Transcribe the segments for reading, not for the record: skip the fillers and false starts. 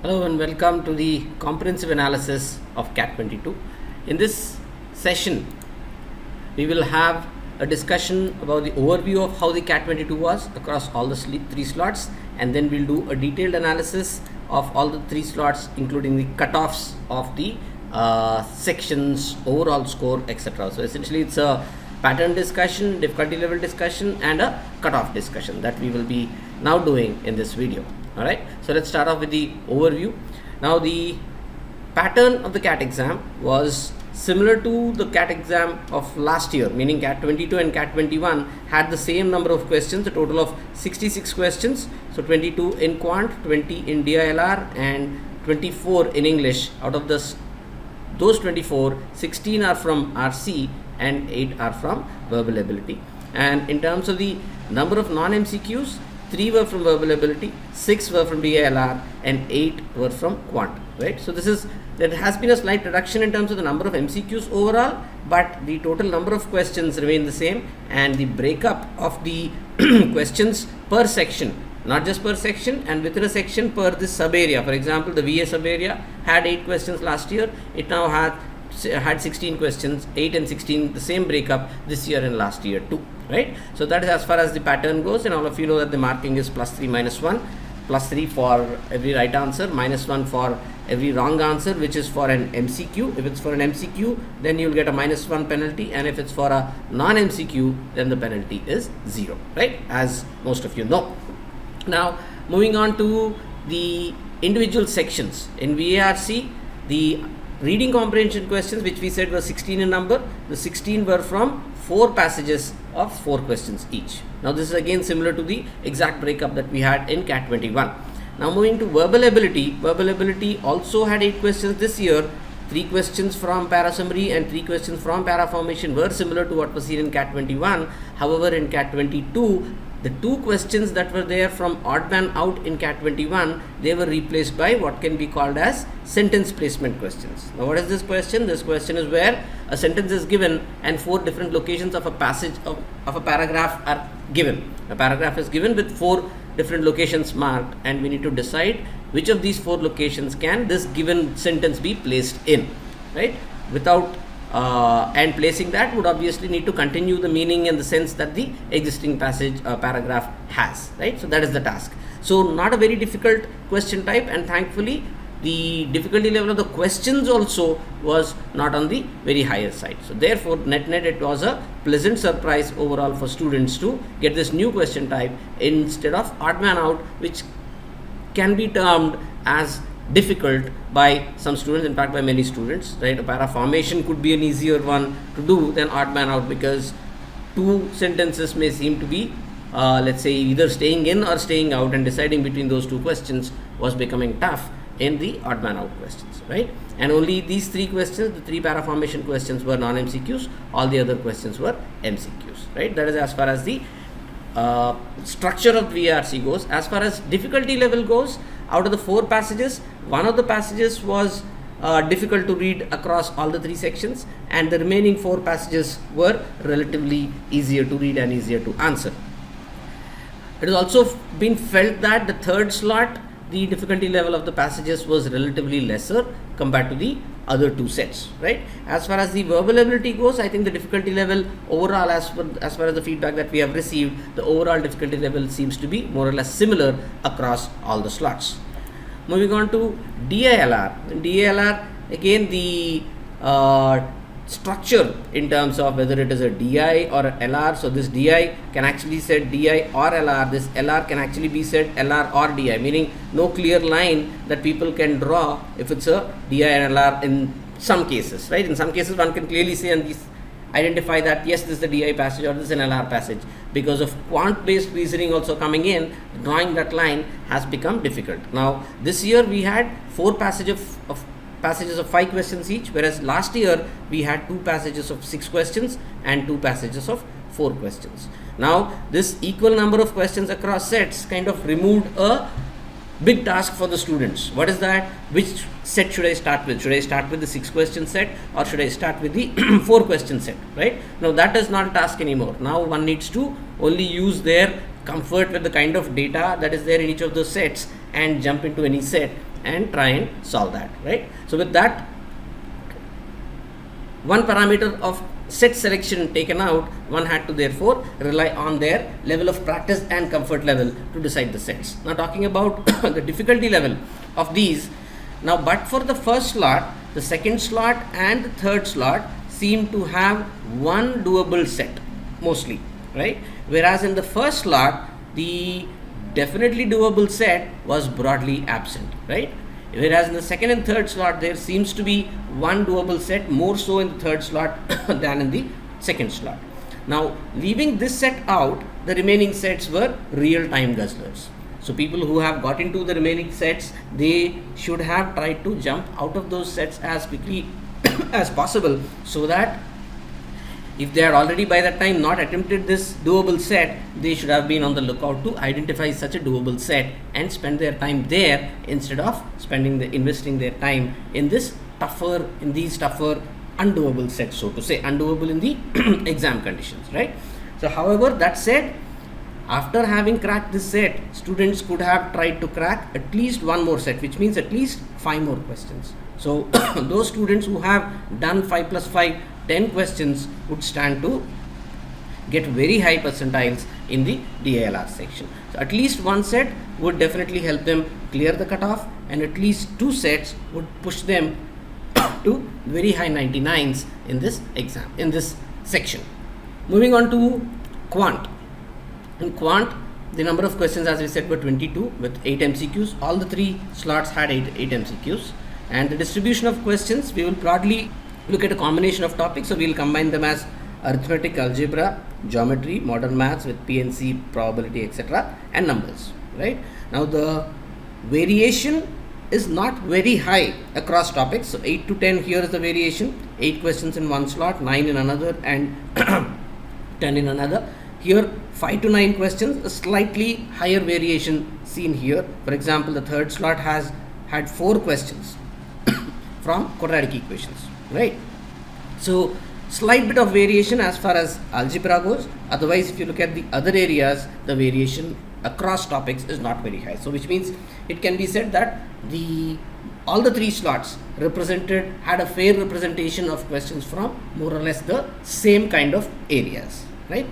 Hello and welcome to the comprehensive analysis of CAT 22. In this session, we will have a discussion about the overview of how the CAT 22 was across all the three slots, and then we'll do a detailed analysis of all the three slots, including the cutoffs of the sections, overall score, etc. So essentially, it's a pattern discussion, difficulty level discussion, and a cutoff discussion that we will be now doing in this video. Alright, so let's start off with the overview. Now, the pattern of the CAT exam was similar to the CAT exam of last year, meaning CAT 22 and CAT 21 had the same number of questions, a total of 66 questions. So 22 in Quant, 20 in DILR, and 24 in English. Out of those 24, 16 are from RC and 8 are from verbal ability. And in terms of the number of non-MCQs, 3 were from verbal ability, 6 were from DILR, and 8 were from Quant, right? So there has been a slight reduction in terms of the number of MCQs overall, but the total number of questions remain the same, and the breakup of the questions per section, not just per section and within a section, per this sub area. For example, the VA sub area had 8 questions last year. It now had 16 questions, 8 and 16, the same breakup this year and last year too, right? So that is as far as the pattern goes, and all of you know that the marking is +3 -1, +3 for every right answer, -1 for every wrong answer, which is for an MCQ. If it's for an MCQ, then you'll get a -1 penalty, and if it's for a non-MCQ, then the penalty is 0, right? As most of you know. Now, moving on to the individual sections. In VARC, the reading comprehension questions, which we said were 16 in number, the 16 were from 4 passages of 4 questions each. Now, this is again similar to the exact breakup that we had in CAT 21. Now, moving to verbal ability also had 8 questions this year. 3 questions from para summary and 3 questions from para formation were similar to what was seen in CAT 21. However, in CAT 22, the 2 questions that were there from odd man out in CAT 21, they were replaced by what can be called as sentence placement questions. Now, what is this question? This question is where a sentence is given and 4 different locations of a passage of a paragraph are given. A paragraph is given with 4 different locations marked, and we need to decide which of these 4 locations can this given sentence be placed in, right? And placing that would obviously need to continue the meaning in the sense that the existing paragraph has, right? So that is the task. So not a very difficult question type, and thankfully the difficulty level of the questions also was not on the very higher side. So therefore, net it was a pleasant surprise overall for students to get this new question type instead of odd man out, which can be termed as difficult by some students, in fact by many students, right? A para formation could be an easier one to do than odd man out, because 2 sentences may seem to be let's say either staying in or staying out, and deciding between those 2 questions was becoming tough in the odd man out questions, right? And only these 3 questions, the 3 para formation questions, were non-MCQs. All the other questions were MCQs, right? That is as far as the structure of VRC goes. As far as difficulty level goes, out of the 4 passages, one of the passages was difficult to read across all the 3 sections, and the remaining 4 passages were relatively easier to read and easier to answer. It has also been felt that the 3rd slot, the difficulty level of the passages was relatively lesser compared to the other 2 sets, right? As far as the verbal ability goes, I think the difficulty level overall, as far as the feedback that we have received, the overall difficulty level seems to be more or less similar across all the slots. Moving on to DILR. In DILR, again the structure in terms of whether it is a DI or a LR. So this DI can actually said DI or LR. This LR can actually be said LR or DI, meaning no clear line that people can draw if it's a DI and LR in some cases, right? In some cases, one can clearly say and identify that yes, this is the DI passage or this is an LR passage. Because of quant-based reasoning also coming in, drawing that line has become difficult. Now, this year we had 4 passages of 5 questions each, whereas last year we had 2 passages of 6 questions and 2 passages of 4 questions. Now, this equal number of questions across sets kind of removed a big task for the students. What is that? Which set should I start with? Should I start with the 6 question set, or should I start with the 4 question set, right? Now, that is not a task anymore. Now, one needs to only use their comfort with the kind of data that is there in each of those sets and jump into any set and try and solve that, right? So with that one parameter of set selection taken out, one had to therefore rely on their level of practice and comfort level to decide the sets. Now talking about the difficulty level of these, now but for the first slot, the second slot and the third slot seem to have one doable set mostly, right? Whereas in the first slot, the definitely doable set was broadly absent, right? Whereas in the second and third slot, there seems to be one doable set, more so in the third slot than in the second slot. Now, leaving this set out, the remaining sets were real-time guzzlers. So people who have got into the remaining sets, they should have tried to jump out of those sets as quickly as possible, so that if they had already by that time not attempted this doable set, they should have been on the lookout to identify such a doable set and spend their time there instead of investing their time in these tougher undoable sets, so to say, undoable in the exam conditions, right? So however, that said, after having cracked this set, students could have tried to crack at least one more set, which means at least 5 more questions. So those students who have done 5 plus 5, 10 questions would stand to get very high percentiles in the DILR section. So at least one set would definitely help them clear the cutoff, and at least 2 sets would push them to very high 99s in this exam, in this section. Moving on to Quant. In Quant, the number of questions, as we said, were 22 with 8 MCQs. All the 3 slots had 8 MCQs. And the distribution of questions, we will broadly look at a combination of topics. So we will combine them as arithmetic, algebra, geometry, modern maths with PNC, probability, etc. and numbers, right? Now the variation is not very high across topics. So 8 to 10 here is the variation. 8 questions in one slot, 9 in another, and 10 in another. Here 5 to 9 questions, a slightly higher variation seen here. For example, the third slot had 4 questions from quadratic equations, right? So slight bit of variation as far as algebra goes. Otherwise, if you look at the other areas, the variation across topics is not very high. So which means it can be said that all the 3 slots had a fair representation of questions from more or less the same kind of areas, right?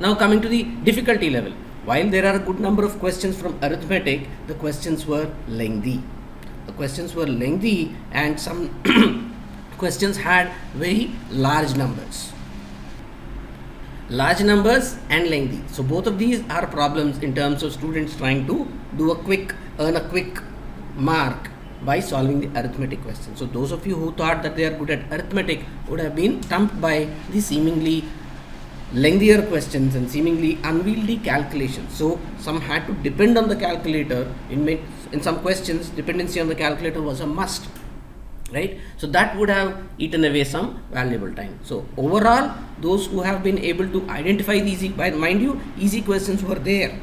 Now coming to the difficulty level, while there are a good number of questions from arithmetic, the questions were lengthy. And some questions had very large numbers and lengthy. So both of these are problems in terms of students trying to earn a quick mark by solving the arithmetic question. So those of you who thought that they are good at arithmetic would have been stumped by the seemingly lengthier questions and seemingly unwieldy calculations. So some had to depend on the calculator. In some questions, dependency on the calculator was a must, right? So that would have eaten away some valuable time. So overall, those who have been able to identify the easy questions were there.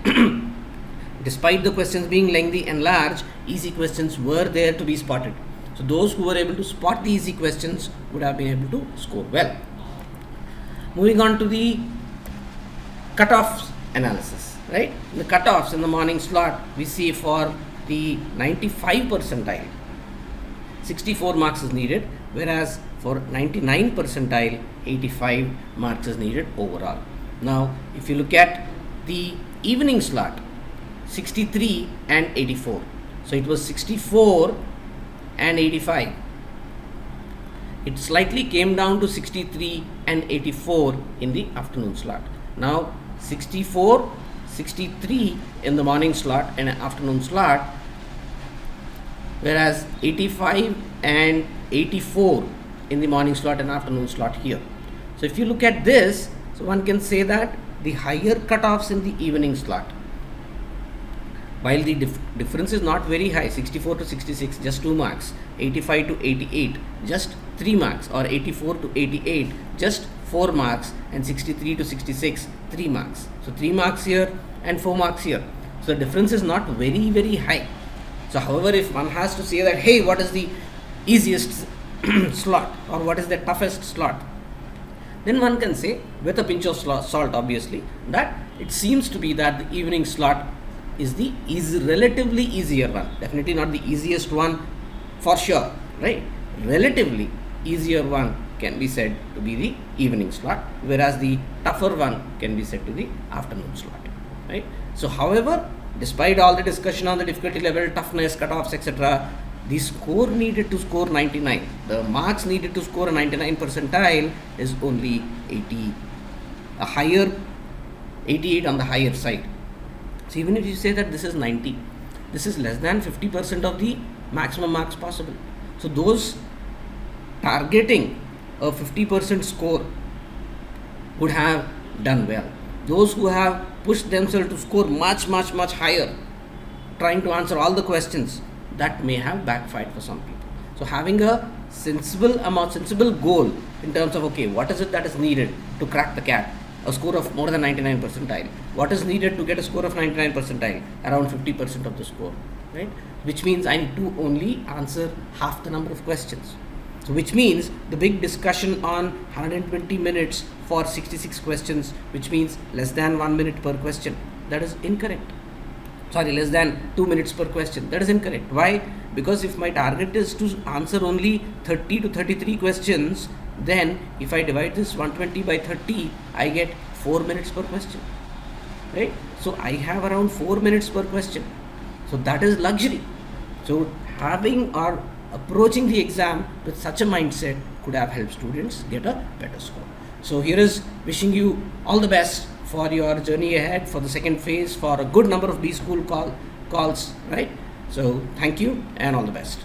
Despite the questions being lengthy and large, easy questions were there to be spotted. So those who were able to spot the easy questions would have been able to score well. Moving on to the cutoffs analysis, right? The cutoffs in the morning slot, we see for the 95 percentile, 64 marks is needed, whereas for 99 percentile, 85 marks is needed overall. Now, if you look at the evening slot, 63 and 84. So it was 64 and 85. It slightly came down to 63 and 84 in the afternoon slot. Now 64, 63 in the morning slot and afternoon slot, whereas 85 and 84 in the morning slot and afternoon slot here. So if you look at this, so one can say that the higher cutoffs in the evening slot, while the difference is not very high, 64 to 66 just 2 marks, 85 to 88 just 3 marks, or 84 to 88 just 4 marks, and 63 to 66 3 marks. So 3 marks here and 4 marks here. So the difference is not very, very high. So however, if one has to say that, hey, what is the easiest slot or what is the toughest slot, then one can say, with a pinch of salt obviously, that it seems to be that the evening slot is relatively easier one. Definitely not the easiest one for sure, right? Relatively easier one can be said to be the evening slot, whereas the tougher one can be said to the afternoon slot, right? So however, despite all the discussion on the difficulty level, toughness, cutoffs, etc., the score needed to score 99, the marks needed to score a 99 percentile is only 80, a higher 88 on the higher side. So even if you say that this is 90, this is less than 50% of the maximum marks possible. So those targeting a 50% score would have done well. Those who have pushed themselves to score much higher, trying to answer all the questions, that may have backfired for some people. So having a sensible goal in terms of, okay, what is it that is needed to crack the CAT? A score of more than 99 percentile. What is needed to get a score of 99 percentile? Around 50% of the score, right? Which means I need to only answer half the number of questions. So which means the big discussion on 120 minutes for 66 questions, which means less than 1 minute per question, that is incorrect. Sorry, less than 2 minutes per question, that is incorrect. Why? Because if my target is to answer only 30 to 33 questions, then if I divide this 120 by 30, I get 4 minutes per question, right? So I have around 4 minutes per question. So that is luxury. So having or approaching the exam with such a mindset could have helped students get a better score. So here is wishing you all the best for your journey ahead, for the second phase, for a good number of B school calls, right? So thank you and all the best.